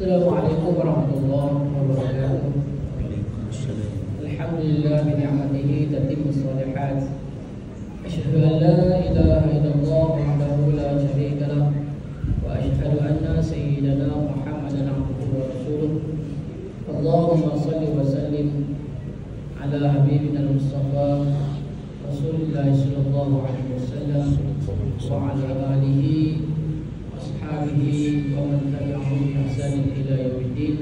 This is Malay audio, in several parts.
Assalamualaikum warahmatullahi wabarakatuh. Alhamdulillah bi ni'matihi tatimmu shalihat. Asyhadu an la ilaha illallah wahdahu la syarika lah wa asyhadu anna sayyidana Muhammadan abduhu wa rasuluh. Allahumma shalli wa sallim ala habibina al-Mustafa Rasulullah sallallahu alaihi wasallam wa ala alihi ashabihi wa man tabi'ahum bi ihsan ila yaumiddin.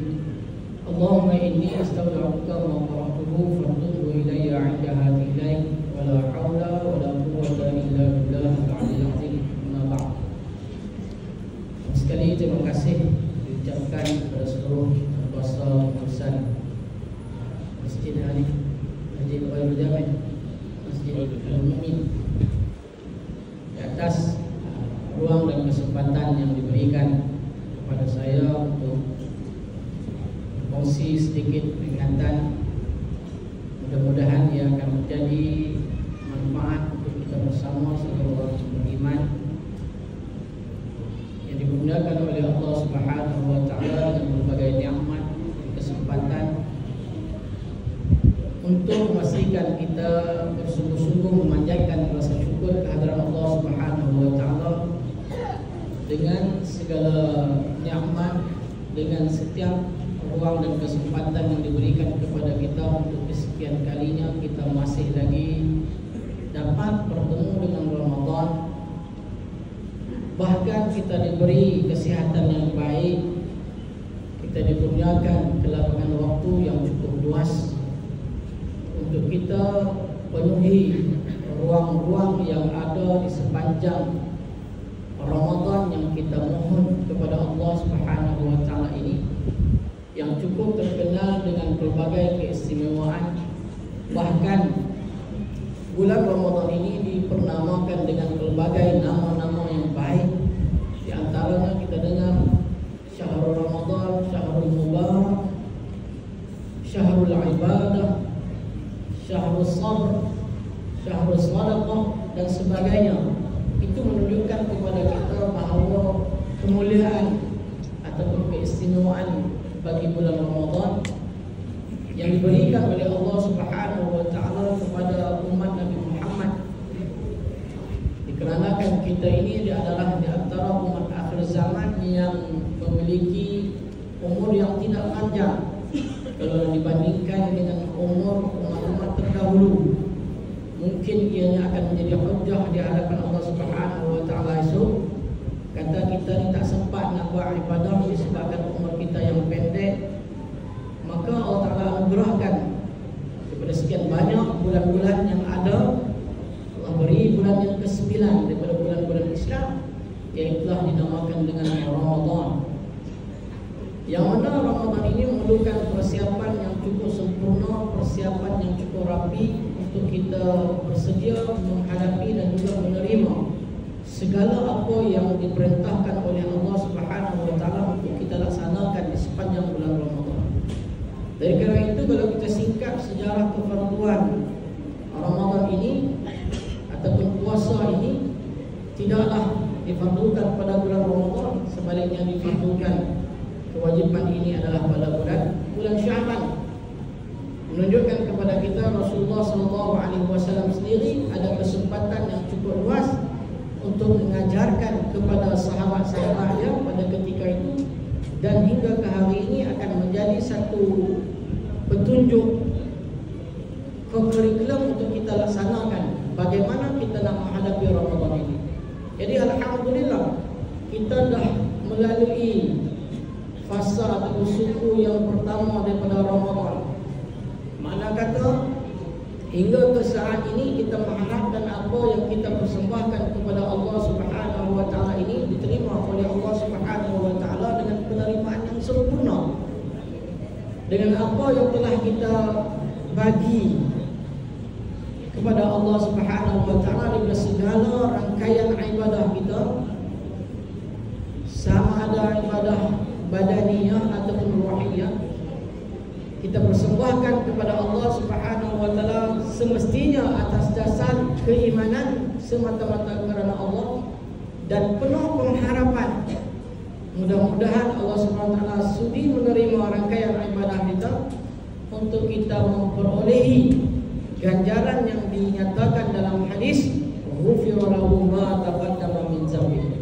Allahumma inni astaudi'uka ma qara'tuhu farduhu ilayya 'inda hatilaik wa la haula wa la quwwata illa billahil 'aliyyil 'azim. Amma ba'd. Sekali terima kasih diucapkan kepada seluruh kuasa pengurusan Masjid Hanif, Masjid Khairul Jami', Masjid Al-Mu'min di atas ruang dan kesempatan yang diberikan kepada saya untuk berkongsi sedikit peringatan. Mudah-mudahan ia akan menjadi manfaat untuk kita bersama sebagai orang beriman yang digunakan oleh Allah Subhanahu wa taala dengan berbagai nikmat dan kesempatan untuk memastikan kita bersungguh-sungguh memanjatkan rasa syukur kehadirat Allah Subhanahu wa taala dengan segala nikmat, dengan setiap ruang dan kesempatan yang diberikan kepada kita untuk kesekian kalinya kita masih lagi dapat bertemu dengan Ramadan. Bahkan kita diberi kesihatan yang baik, kita dikurniakan kelapangan waktu yang cukup luas untuk kita penuhi ruang-ruang yang ada di sepanjang Ramadan yang kita mohon kepada Allah Subhanahu wa taala ini, yang cukup terkenal dengan pelbagai keistimewaan. Bahkan bulan Ramadan ini dipernamakan dengan pelbagai nama-nama yang baik. Di antaranya kita dengar Syahrul Ramadan, Syahrul Mubarak, Syahrul Ibadah, Syahrul Sabr, Syahrul Sadaqah dan sebagainya. Itu menunjukkan kepada kita bahawa kemuliaan ataupun keistimewaan bagi bulan Ramadan yang diberikan oleh Allah Subhanahu wa taala kepada umat Nabi Muhammad. Dikarenakan kita ini adalah di antara umat akhir zaman yang memiliki umur yang tidak panjang kalau dibandingkan dengan umur umat-umat terdahulu. Mungkin ianya akan menjadi hujjah di hadapan Allah Subhanahu wa taala esok. Kata kita ni tak sempat nak buat ibadah disebabkan umur kita yang pendek, maka Allah Taala anugerahkan daripada sekian banyak bulan-bulan yang ada, Allah beri bulan yang ke-9 daripada bulan-bulan Islam, iaitu dinamakan dengan Ramadan. Yang mana Ramadan ini memerlukan persiapan yang cukup sempurna, persiapan yang cukup rapi untuk kita bersedia menghadapi dan juga menerima segala apa yang diperintahkan oleh Allah Subhanahu wa taala untuk kita laksanakan di sepanjang bulan Ramadan. Dari kerana itu, kalau kita singkat sejarah kefarduan Ramadan ini ataupun puasa ini, tidaklah difardukan pada bulan Ramadan, sebaliknya difardukan kewajiban ini adalah pada bulan Syaban. Menunjukkan kepada kita Rasulullah SAW sendiri ada kesempatan yang cukup luas untuk mengajarkan kepada sahabat-sahabatnya pada ketika itu, dan hingga ke hari ini akan menjadi satu petunjuk kurikulum untuk kita laksanakan bagaimana kita nak menghadapi Ramadan ini. Jadi alhamdulillah kita dah melalui fasa atau suku yang pertama daripada Ramadan. Mana kata hingga ke saat ini kita mengharapkan apa yang kita persembahkan kepada Allah Subhanahu wa taala ini diterima oleh Allah Subhanahu wa taala dengan penerimaan yang sempurna. Dengan apa yang telah kita bagi kepada Allah Subhanahu wa taala daripada segala rangkaian ibadah kita, sama ada ibadah badaniyah ataupun ruhiyah, kita persembahkan kepada Allah Subhanahu wa taala semestinya atas dasar keimanan semata-mata kerana Allah dan penuh pengharapan Mudah-mudahan Allah SWT sudi menerima rangkaian ibadah kita untuk kita memperolehi ganjaran yang dinyatakan dalam hadis, ghufira lahu ma taqaddama min dzambihi.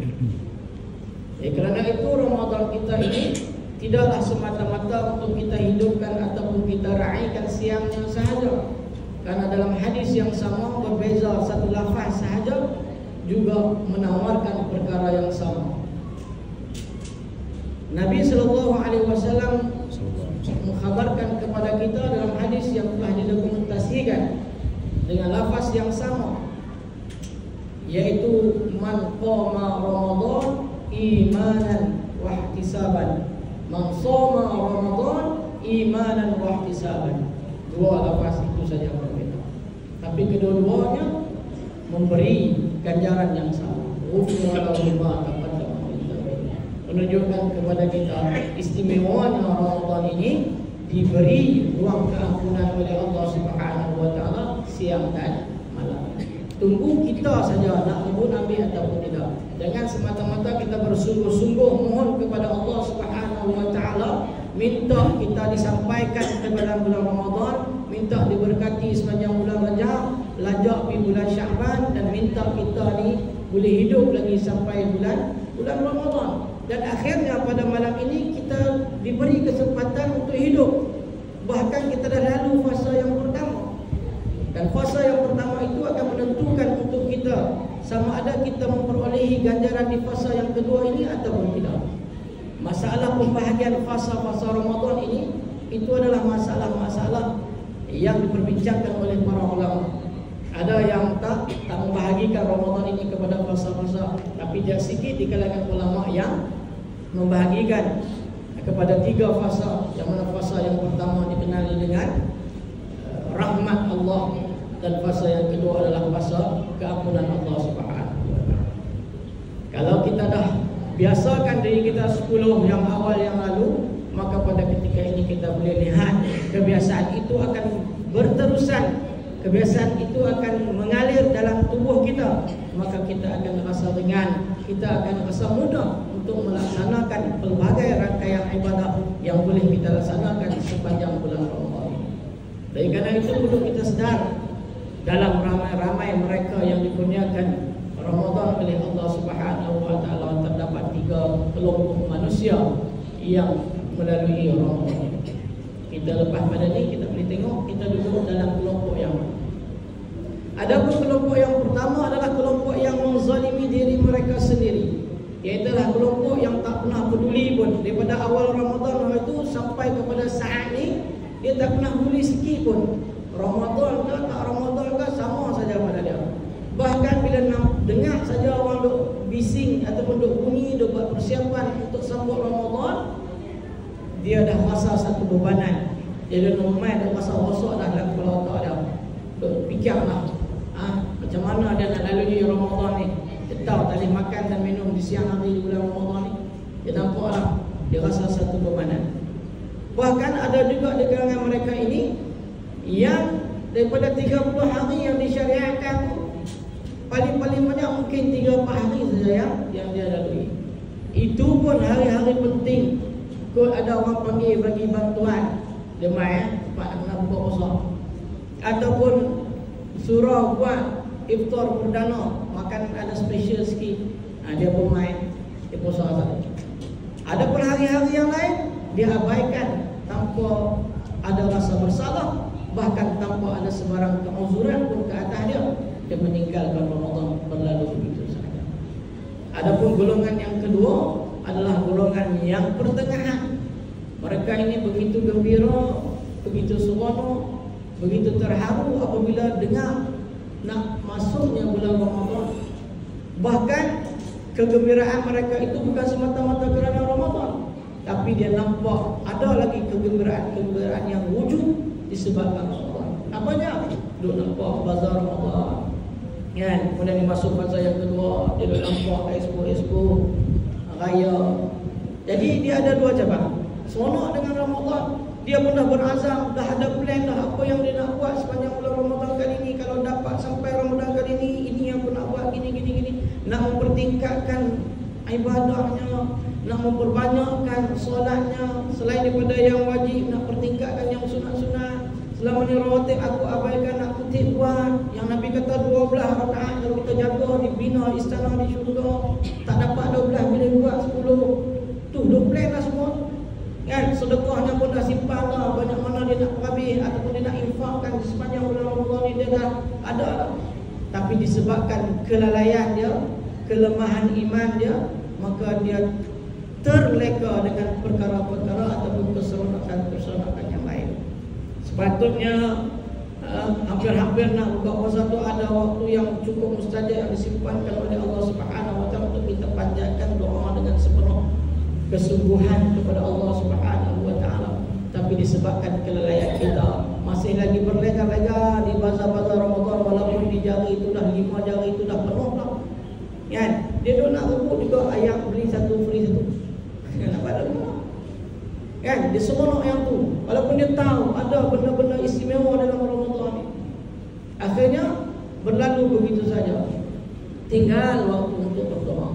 Kerana itu Ramadan kita ini tidaklah semata-mata untuk kita hidupkan ataupun kita raikan siangnya sahaja. Karena dalam hadis yang sama berbeza satu lafaz sahaja juga menawarkan perkara yang sama. Nabi SAW mengkhabarkan kepada kita dalam hadis yang telah didokumentasikan dengan lafaz yang sama, yaitu man qama Ramadan imanan wa ihtisaban, man shoma Ramadan imanan wa ihtisaban. Dua lafaz itu saja berbeda, tapi kedua-duanya memberi ganjaran yang sama. Menunjukkan kepada kita istimewanya Ramadan ini diberi ruang keampunan oleh Allah Subhanahu wa taala siang dan malam. Tunggu kita saja nak nyebut ambil ataupun tidak. Jangan semata-mata kita bersungguh-sungguh mohon kepada Allah Subhanahu wa taala, minta kita disampaikan kepada bulan Ramadan, minta diberkati sepanjang bulan Rajab, lajak di bulan Syaban, dan minta kita ni boleh hidup lagi sampai bulan Ramadan. Dan akhirnya pada malam ini kita diberi kesempatan untuk hidup. Bahkan kita dah lalu fasa yang pertama. Dan fasa yang pertama itu akan menentukan untuk kita sama ada kita memperolehi ganjaran di fasa yang kedua ini ataupun tidak. Masalah pembahagian fasa-fasa Ramadan ini itu adalah masalah-masalah yang diperbincangkan oleh para ulama. Ada yang tak membahagikan Ramadan ini kepada fasa-fasa, tapi dia sikit di kalangan ulama yang membahagikan kepada 3 fasa, yang mana fasa yang pertama dikenali dengan rahmat Allah, dan fasa yang kedua adalah fasa keampunan Allah Subhanahu wa taala. Kalau kita dah biasakan diri kita 10 yang awal yang lalu, maka pada ketika ini kita boleh lihat kebiasaan itu akan berterusan. Kebiasaan itu akan mengalir dalam tubuh kita, maka kita akan rasa ringan, kita akan rasa mudah untuk melaksanakan pelbagai rangkaian ibadah yang boleh kita laksanakan sepanjang bulan Ramadan ini. Dan kerana itu perlu kita sedar, dalam ramai-ramai mereka yang dikurniakan Ramadan oleh Allah Subhanahu wa taala terdapat 3 kelompok manusia yang melalui Ramadan ini. Kita lepas pada ni kita boleh tengok kita duduk dalam kelompok yang mana. Adapun kelompok yang pertama adalah kelompok yang menzalimi diri mereka sendiri, iaitu kelompok yang tak pernah peduli pun daripada awal Ramadan itu sampai kepada saat ni, dia tak pernah peduli sikit pun Ramadan ke tak Ramadan ke, sama saja pada dia. Bahkan bila dengar saja orang duk bising ataupun duk bunyi, duk buat persiapan untuk sambut Ramadan, dia dah rasa satu bebanan. Dia dah normal, dah rasa rosak dah dalam kepala otak dia. Duk fikirlah, macam mana dia nak lalui Ramadan ni. Dia tahu tak boleh makan dan minum di siang hari di bulan Ramadan ni. Dia nampaklah, dia rasa satu bebanan. Bahkan ada juga di kalangan mereka ini yang daripada 30 hari yang disyariatkan, paling-paling banyak mungkin 3-4 hari saja yang dia lalui. Itu pun hari-hari penting. Kot ada orang panggil bagi bantuan jemaah tempat nak buka puasa, ataupun surau buat iftar perdana, makan ada special sikit, dia pun main, dia puasa saja. Adapun hari-hari yang lain dia abaikan tanpa ada rasa bersalah, bahkan tanpa ada sebarang keuzuran pun ke atas dia meninggalkan Ramadan berlalu begitu saja. Adapun golongan yang kedua adalah golongan yang pertengahan. Mereka ini begitu gembira, begitu seronok, begitu terharu apabila dengar nak masuknya bulan Ramadan. Bahkan kegembiraan mereka itu bukan semata-mata kerana Ramadan, tapi dia nampak ada lagi kegembiraan yang wujud disebabkan Ramadan. Apanya? Duk nampak bazar Ramadan, kan? Kemudian masuk fasa yang kedua, dia duk nampak expo raya. Jadi dia ada 2 cabang. Seronok dengan Ramadan, dia pun dah berazam, dah ada plan dah apa yang dia nak buat sepanjang bulan Ramadan kali ini. Kalau dapat sampai Ramadan kali ini yang aku nak buat gini. Nak mempertingkatkan ibadahnya, nak memperbanyakkan solatnya, selain daripada yang wajib nak pertingkatkan yang sunat-sunat. Selama ni rawatib aku abaikan, aku tak buat. Yang Nabi kata 12 rakaat kalau kita jaga dibina istana di syurga, tak dapat 12 bila buat 10. Tu dah plan lah semua. Kan sedekahnya pun dah simpan lah, banyak mana dia nak habis ataupun dia nak infakkan di sepanjang bulan Ramadan ni dia dah ada lah. Tapi disebabkan kelalaian dia, kelemahan iman dia, maka dia terleka dengan perkara-perkara ataupun keseronokan yang lain. Sepatutnya hampir-hampir nak buka puasa tu ada waktu yang cukup mustajab yang disimpankan oleh Allah Subhanahu Wa Taala untuk kita panjatkan doa dengan sepenuh kesungguhan kepada Allah Subhanahu Wa Taala. Tapi disebabkan kelalaian kita, masih lagi berlega-lega di bazar-bazar Ramadan, walaupun di jari itu dah 5 jari itu dah penuh dah. Kan? Dia dah nak rebut juga ayam beli satu free satu. Nak pada mana? Kan? Dia seronok yang tu. Walaupun dia tahu ada benda-benda istimewa dalam Ramadan ni. Akhirnya berlalu begitu saja. Tinggal waktu untuk berdoa.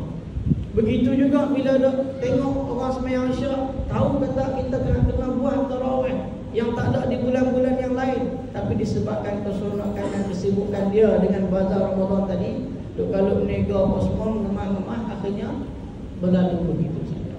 Begitu juga bila dah tengok orang sembahyang Isyak, tahu kata kita kena buat tarawih yang tak ada di bulan-bulan yang lain, tapi disebabkan keseronokan dan kesibukan dia dengan bazar Ramadan tadi, duk kalau menega apa semua ngemah-ngemah, akhirnya berlalu begitu saja.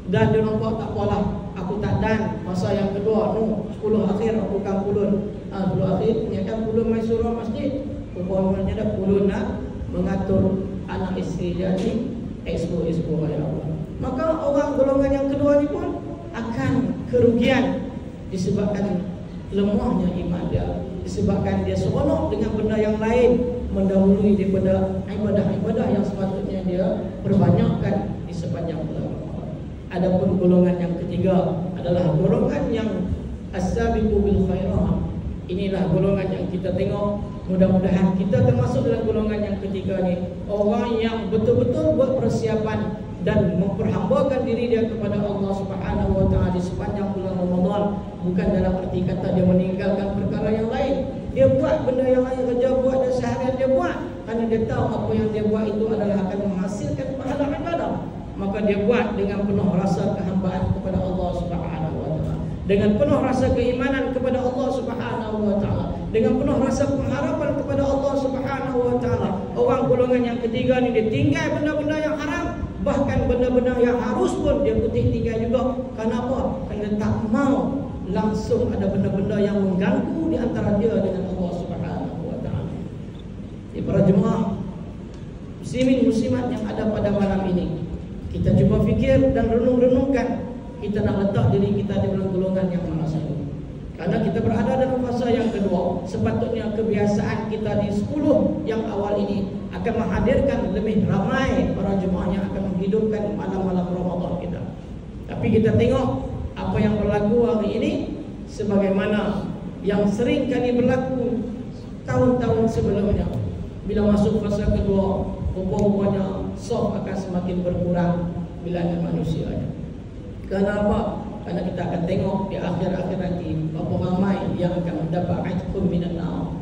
Dan dia nampak tak apalah, aku tak dan masa yang kedua tu 10 akhir aku kan pulun. 10 akhir punya pulun mai surau masjid. Rupanya dah pulun nak mengatur anak isteri dia ni expo ya Allah. Maka orang golongan yang kedua ni pun akan kerugian disebabkan lemahnya iman dia, disebabkan dia seronok dengan benda yang lain mendahului daripada ibadah-ibadah yang sepatutnya dia perbanyakkan di sepanjang bulan Ramadan. Adapun golongan yang ketiga adalah golongan yang as-sabiqu bil khairat. Inilah golongan yang kita tengok, mudah-mudahan kita termasuk dalam golongan yang ketiga ni. Orang yang betul-betul buat persiapan dan memperhambakan diri dia kepada Allah Subhanahu Wa Taala di sepanjang bulan Ramadan. Bukan dalam arti kata dia meninggalkan perkara yang lain. Dia buat benda yang lain, kerja buat dan seharian dia buat, kerana dia tahu apa yang dia buat itu adalah akan menghasilkan pahala ibadah. Maka dia buat dengan penuh rasa kehambaan kepada Allah Subhanahu Wa Taala, dengan penuh rasa keimanan kepada Allah Subhanahu Wa Taala, dengan penuh rasa pengharapan kepada Allah Subhanahu Wa Taala. Orang golongan yang ketiga ni dia tinggal benda-benda yang haram, bahkan benda-benda yang harus pun dia putih tinggal juga. Kenapa? Kerana tak mau langsung ada benda-benda yang mengganggu di antara dia dengan Allah Subhanahu Wa Taala. Para jemaah muslimin muslimat yang ada pada malam ini, kita cuba fikir dan renung-renungkan, kita nak letak diri kita di dalam golongan yang mana saja. Karena kita berada dalam fasa yang kedua, sepatutnya kebiasaan kita di 10 yang awal ini akan menghadirkan lebih ramai para jemaah yang akan menghidupkan malam-malam Ramadan kita. Tapi kita tengok apa yang berlaku hari ini sebagaimana yang sering kali berlaku tahun-tahun sebelumnya. Bila masuk fasa kedua, rupa-rupanya soft akan semakin berkurang bilangan manusianya. Kenapa? Karena kita akan tengok di akhir-akhir nanti berapa ramai yang akan mendapat itqun minan nar,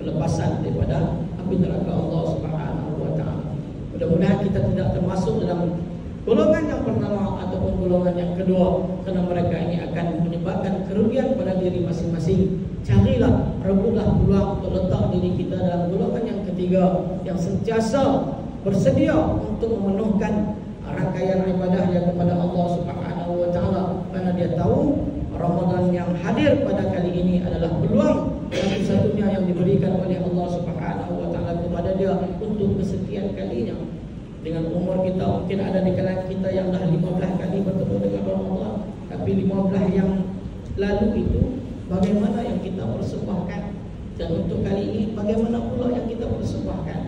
pelepasan daripada api neraka Allah Subhanahu Wa Taala. Mudah-mudahan kita tidak termasuk dalam golongan yang pertama ataupun golongan yang kedua, kerana mereka ini akan menyebabkan kerugian pada diri masing-masing. Carilah, rebutlah peluang untuk letak diri kita dalam golongan yang ketiga, yang sentiasa bersedia untuk memenuhkan rangkaian ibadah yang kepada Allah Subhanahu Wa Taala, kerana dia tahu Ramadan yang hadir pada kali ini adalah peluang satu-satunya yang diberikan oleh Allah Subhanahu Wa Taala kepada dia untuk kesekian kalinya. Dengan umur kita mungkin ada di kalangan kita yang dah 15 kali bertemu dengan Ramadan, tapi 15 yang lalu itu bagaimana yang kita persembahkan, dan untuk kali ini bagaimana pula yang kita persembahkan.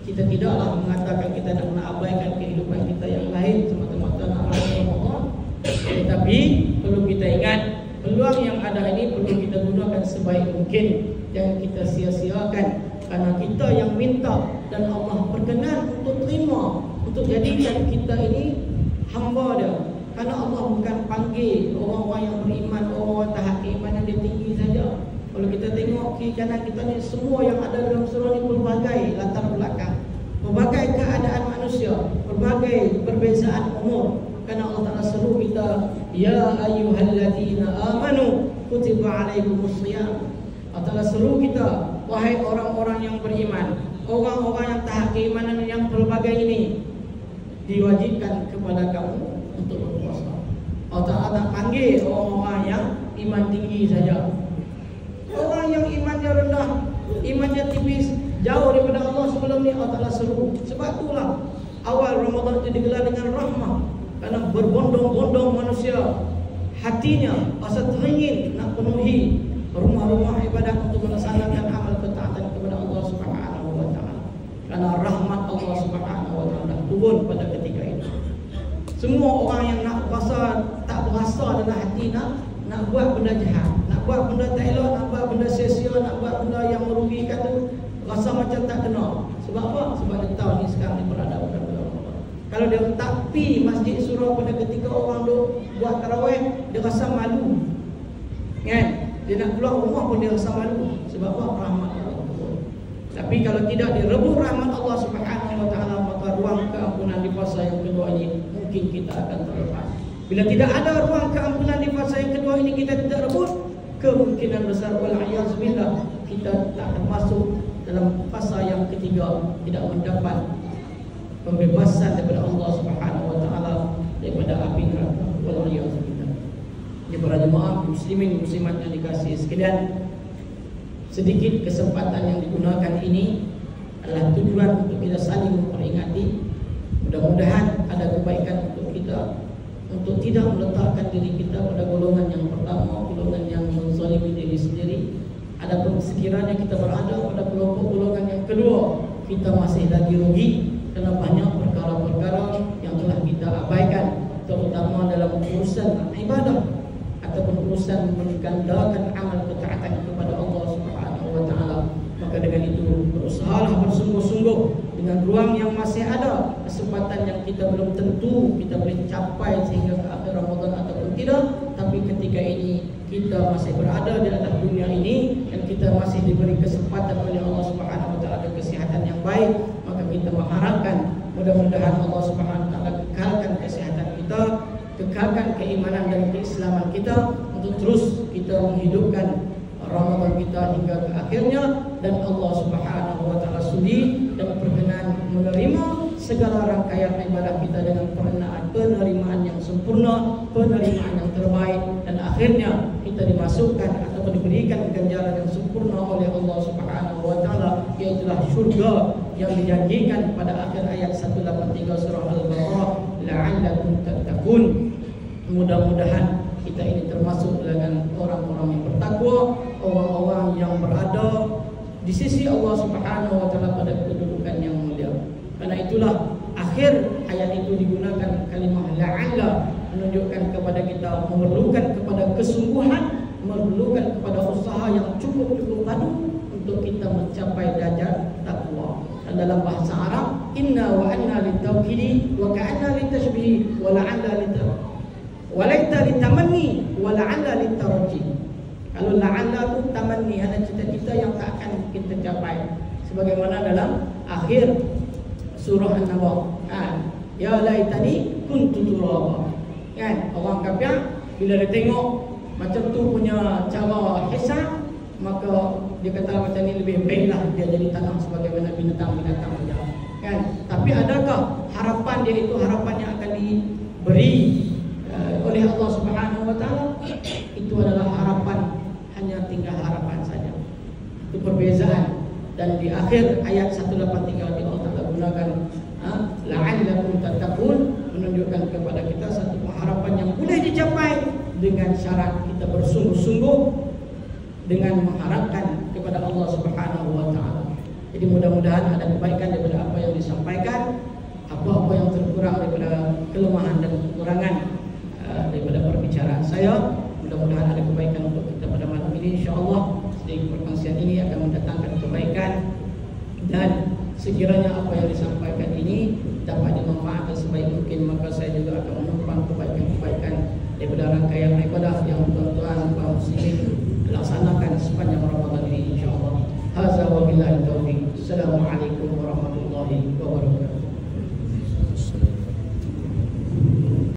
Kita tidaklah mengatakan kita nak mengabaikan kehidupan kita yang lain semata-mata nak Ramadan, tetapi perlu kita ingat peluang yang ada ini perlu kita gunakan sebaik mungkin. Jangan kita sia-siakan, karena kita yang minta dan Allah berkenan untuk terima, untuk jadikan kita ini hamba dia. Karena Allah bukan panggil orang-orang yang beriman, orang-orang tahap keimanan dia tinggi saja. Kalau kita tengok kiri kanan kita ni, semua yang ada dalam surah ni berbagai latar belakang. berbagai keadaan manusia, berbagai perbezaan umur. Karena Allah Ta'ala seru kita, ya ayyuhalladzina amanu kutiba alaikumusshiyam. Allah Ta'ala seru kita, wahai orang-orang yang beriman, orang-orang yang tahap keimanan yang berbagai ini, diwajibkan kepada kamu untuk berpuasa. Allah Ta'ala tak panggil orang-orang yang iman tinggi saja. Orang yang imannya rendah, imannya tipis, jauh daripada Allah sebelum ni, Allah Ta'ala seru. Sebab itulah awal Ramadan itu digelar dengan rahmah. Karena berbondong-bondong manusia hatinya rasa teringin nak penuhi rumah-rumah ibadat untuk melaksanakan amal ketaatan kepada Allah Subhanahu wa Ta'ala. Karena rahmat Allah Subhanahu wa Ta'ala turun pada ketika itu. Semua orang yang nak puasa tak berasa dalam hati nak buat benda jahat, nak buat benda tak elok, nak buat benda sia-sia, nak buat benda yang merugikan tu, rasa macam tak kena. Sebab apa? Sebab dia tahu ni sekarang ni berada pada bulan Ramadan. Kalau dia tak pi masjid surau pada ketika orang duk buat tarawih, dia rasa malu. Kan? Dia nak keluar rumah pun dia rasa malu. Sebab apa? Rahmat Allah. Tapi kalau tidak direbut rahmat Allah Subhanahu wa Ta'ala, maka ruang keampunan di fasa yang kedua ini mungkin kita akan terlepas. Bila tidak ada ruang keampunan di fasa yang kedua ini kita tidak rebut, kemungkinan besar wal'iyazbillah kita tak akan masuk dalam fasa yang ketiga, tidak mendapat pembebasan daripada Allah Subhanahu wa Ta'ala daripada api neraka. Wal'iyazbillah. Jadi para jemaah muslimin muslimat yang dikasihi sekalian, sedikit kesempatan yang digunakan ini adalah tujuan untuk kita saling memperingati. Mudah-mudahan ada kebaikan untuk kita, untuk tidak meletakkan diri kita pada golongan yang pertama, golongan yang menzalimi diri sendiri. Adapun sekiranya kita berada pada kelompok golongan yang kedua, kita masih lagi rugi kerana banyak perkara-perkara yang telah kita abaikan, terutama dalam urusan ibadah ataupun urusan menggandakan amal ketaatan kepada Allah Subhanahu wa Ta'ala. Maka dengan itu berusahalah bersungguh-sungguh dengan ruang yang masih ada, kesempatan yang kita belum tentu kita boleh capai sehingga ke akhir Ramadan ataupun tidak. Tapi ketika ini kita masih berada di atas dunia ini dan kita masih diberi kesempatan oleh Allah Subhanahu wa Ta'ala kesihatan yang baik, maka kita mengharapkan mudah-mudahan Allah Subhanahu wa Ta'ala kekalkan kesihatan kita, kekalkan keimanan dan keislaman kita untuk terus kita menghidupkan Ramadan kita hingga ke akhirnya, dan Allah Subhanahu wa Ta'ala sudi dan berkenan menerima segala rangkaian ibadah kita dengan penerimaan yang sempurna, penerimaan yang terbaik, dan akhirnya kita dimasukkan ataupun diberikan ganjaran yang sempurna oleh Allah Subhanahu wa Ta'ala, iaitu syurga yang dijanjikan pada akhir ayat 183 surah Al-Baqarah, la'allakum tattaqun. Mudah-mudahan kita ini termasuk dengan orang-orang yang bertakwa, orang-orang yang berada di sisi Allah Subhanahu wa Ta'ala pada kedudukan yang mulia. Karena itulah akhir ayat itu digunakan kalimah la'alla, menunjukkan kepada kita memerlukan kepada kesungguhan, memerlukan kepada usaha yang cukup padu untuk kita mencapai derajat takwa. Dan dalam bahasa Arab, inna wa anna litawkili wa ka'anna litashbihi wa la'alla walaita litamanni wa la'alla litarji. Kalau la'alla itu tamanni, hanya cita-cita yang tak akan kita capai. Sebagaimana dalam akhir surah An-Naba, ya laitani kuntu turaba. Kan orang kafir bila dia tengok macam tu punya cara hisab, maka dia kata macam ni lebih baiklah dia jadi tanah sebagaimana binatang-binatang saja. Kan? Tapi adakah harapan dia itu harapan yang akan diberi oleh Allah Subhanahu wa Ta'ala? Itu adalah harapan, hanya tinggal harapan saja. Itu perbezaan. Dan di akhir ayat 183 Allah Ta'ala gunakan la'allakum tattaqun, menunjukkan kepada kita satu pengharapan yang boleh dicapai dengan syarat kita bersungguh-sungguh dengan mengharapkan kepada Allah Subhanahu wa Ta'ala. Jadi mudah-mudahan ada kebaikan daripada apa yang disampaikan, apa-apa yang terkurang daripada kelemahan dan kekurangan daripada perbicaraan saya. Mudah-mudahan ada kebaikan untuk kita pada malam ini, insya-Allah. Sedikit perkongsian ini akan mendatangkan kebaikan, dan sekiranya apa yang disampaikan ini dapat dimanfaatkan sebaik mungkin, maka saya juga akan menumpang kebaikan-kebaikan daripada rangkaian ibadah yang tuan-tuan kaum muslimin laksanakan sepanjang Ramadan ini, insya-Allah. Hadza wa billahi